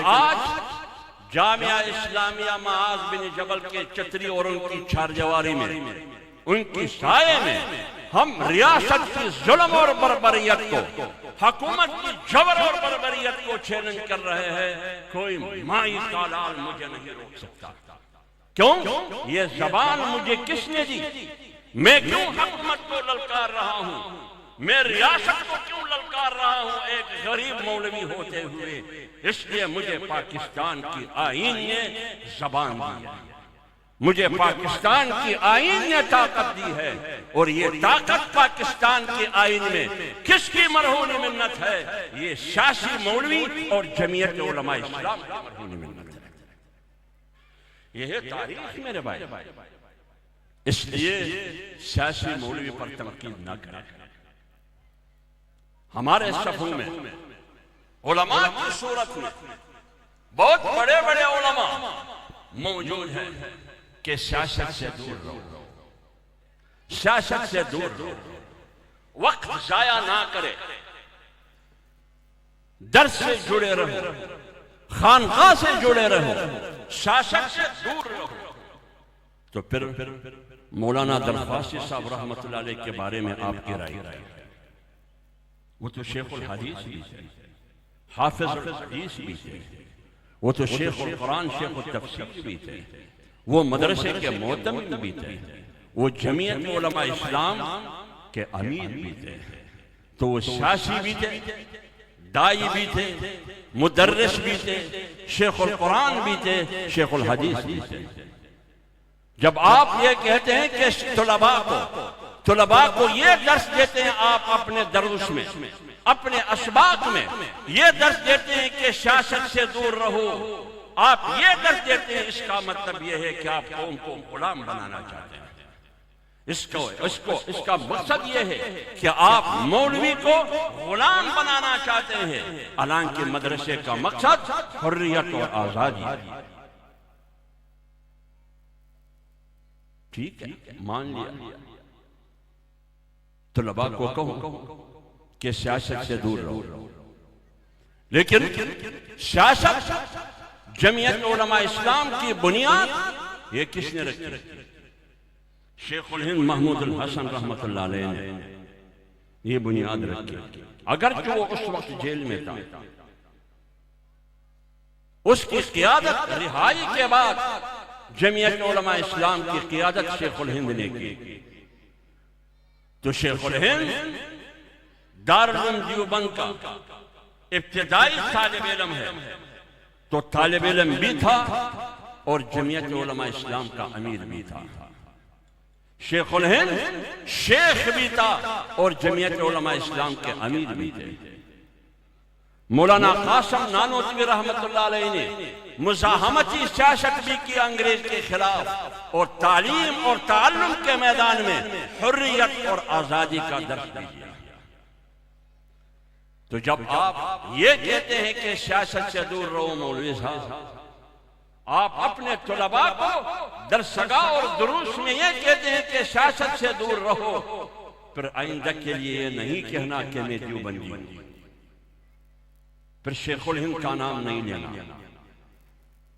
आज जामिया इस्लामिया मुआज बिन जबल के चतरी और उनकी चारजवारी में, उनकी साये में हम रियासत की जुल्म और बर्बरियत को, हुकूमत की जबर और बर्बरियत को चैलेंज कर रहे हैं। कोई माई का लाल मुझे नहीं रोक सकता। क्यों? ये जबान मुझे किसने दी? मैं क्यों हुकूमत को ललकार रहा हूं? मैं रियासत को क्यों ललकार रहा हूं एक गरीब मौलवी होते हुए? इसलिए मुझे पाकिस्तान की आईन ने जबान दी है, मुझे पाकिस्तान की आईन ने ताकत दी है। और ये ताकत पाकिस्तान के आईन में किसकी मरहूनी मिन्नत है? ये शासी मौलवी और जमीयत उलमा इस्लाम की मरहूनी मिन्नत है। यह है तारीख मेरे भाई। इसलिए शासी मौलवी पर तनकीद न करें। हमारे सफों में उलमा की सूरत में बहुत बड़े बड़े उलमा मौजूद हैं कि सियासत से दूर रहो, सियासत से दूर रहो, वक्त जाया ना करे, दर्स से जुड़े रहो, खानकाह से जुड़े रहो, सियासत से दूर रहो। तो फिर मौलाना दरख्वास्ती साहब रहमतुल्लाह अलैह के बारे में आपकी राय, वो तो शेखुल हदीस भी थे, हाफिजुल हदीस भी थे, वो तो शेखुल कुरान शेखुल तफसीर भी थे, वो मदरसे के मोहतमिम भी थे, वो जमीयत उलमा इस्लाम के अमीर भी थे, तो वो शासी भी थे, दाई भी थे, मुदर्रिस भी थे, शेखुल कुरान भी थे, शेखुल हदीस भी थे। जब आप ये कहते हैं कि तुलबा को ये दर्स देते हैं, आप अपने दरुस में, अपने असबाक में ये दर्स देते हैं कि सियासत से दूर रहो, आप ये दर्ज देते हैं, इसका मतलब यह है कि आप कौम को गुलाम बनाना चाहते हैं। इसका मकसद यह है कि आप मौलवी को गुलाम बनाना चाहते हैं। हालांकि मदरसे का मकसद हुर्रियत और आजादी। ठीक है, मान लिया। तुलबा को कहो कि सियासत से दूर रहो, लेकिन सियासत जमीयत उलमा इस्लाम की बुनियाद ये किसने रखी? शेखुल हिंद महमूद अल हसन रहमतुल्लाह अलैह ने ये बुनियाद रखी। अगर जो वो उस वक्त जेल में था, उसकी क़ियादत रिहाई के बाद जमीयत उलमा इस्लाम की क़ियादत शेखुल हिंद ने की। तो शेखुल हिंद दारुल उलूम देवबंद का इब्तिदाई तालिब इल्म है, तो तालिब इल्म भी था और जमीयत उलमा इस्लाम का अमीर भी था। शेखुल हिंद शेख भी था और जमीयत उलमा इस्लाम के अमीर भी थे। मौलाना कासिम नानोतवी रहमतुल्लाह अलैह ने मुज़ाहमती सियासत भी की अंग्रेज के खिलाफ, और तालीम और ताल्लुम के मैदान में हुर्रियत और आजादी का दर्स दिया। तो जब आप ये कहते हैं कि सियासत से दूर रहो मौलवी साहब, आप अपने तुलबा को दरसगा और दुरूस में ये कहते हैं कि सियासत से दूर रहो, फिर आइंदा के लिए ये नहीं कहना कि मैं देवबंदी हूं, फिर शेखुल हिंद का नाम नहीं लेना,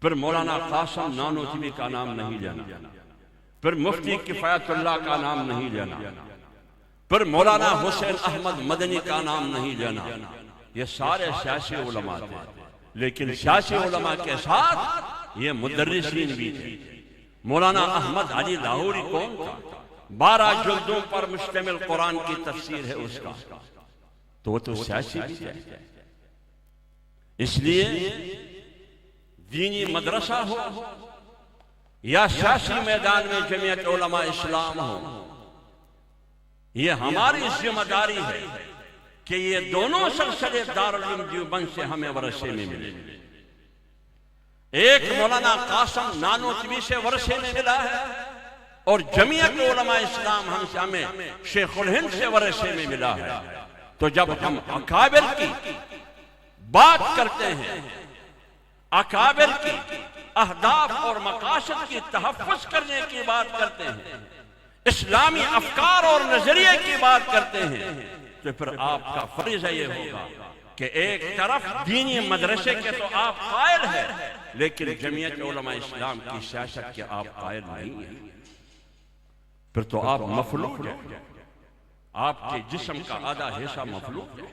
फिर मौलाना कासिम नानोतवी का नाम नहीं लेना, फिर मुफ्ती किफायतुल्लाह का नाम नहीं लेना, फिर मौलाना हुसैन अहमद मदनी का नाम नहीं लेना। ये सारे सियासी उलमा थे, लेकिन सियासी उलमा के साथ ये मुदर्रिसीन भी थे। मौलाना अहमद अली लाहौरी कौन था? 12 जुल्दों पर मुश्तमिल कुरान की तफसीर है उसका, तो वो तो सियासी भी थे। इसलिए दीनी मदरसा हो या सियासी मैदान में जमीयत उलमा इस्लाम हो, ये हमारी जिम्मेदारी है कि ये दोनों सिलसिले दारुल उलूम देवबंद से हमें वरसे में मिले। एक मौलाना कासिम नानोतवी से वरसे में मिला है और जमीयत उलमा इस्लाम हमसे हमें शेखुल हिंद से वरसे में मिला है। तो जब हम अकाबिर की बात करते हैं, अकाबिर की अहदाफ और मकासद की तहफ़्फ़ुज़ करने की बात करते हैं, इस्लामी अफकार और नजरिए की बात करते हैं, तो फिर आपका फर्ज ये होगा कि एक तरफ दीनी मदरसे के तो आप कायल हैं, लेकिन जमीयत उलमा इस्लाम की सियासत के आप कायल नहीं हैं। फिर तो आप मफलूक हैं, आपके जिस्म का आधा हिस्सा मफलूक है।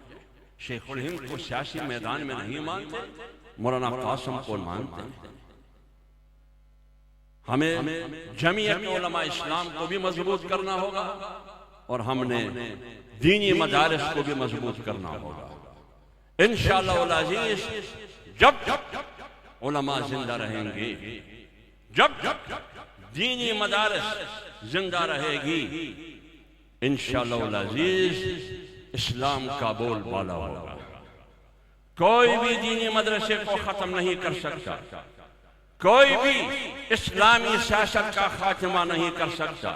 शेखुल हिंद को सियासी मैदान में नहीं मानते, मौलाना कासिम को मानते हैं। हमें जमीयत उलमा इस्लाम को भी मजबूत करना होगा और हमने दीनी मदारिस को भी मजबूत करना होगा। इंशाअल्लाह अज़ीज़, जब उलमा जिंदा रहेंगे, जब दीनी मदारिस जिंदा रहेगी, इंशाअल्लाह अज़ीज़ इस्लाम का बोलबाला होगा। कोई भी दीनी मदरसे को खत्म नहीं कर सकता, कोई भी इस्लामी सियासत का खात्मा नहीं कर सकता।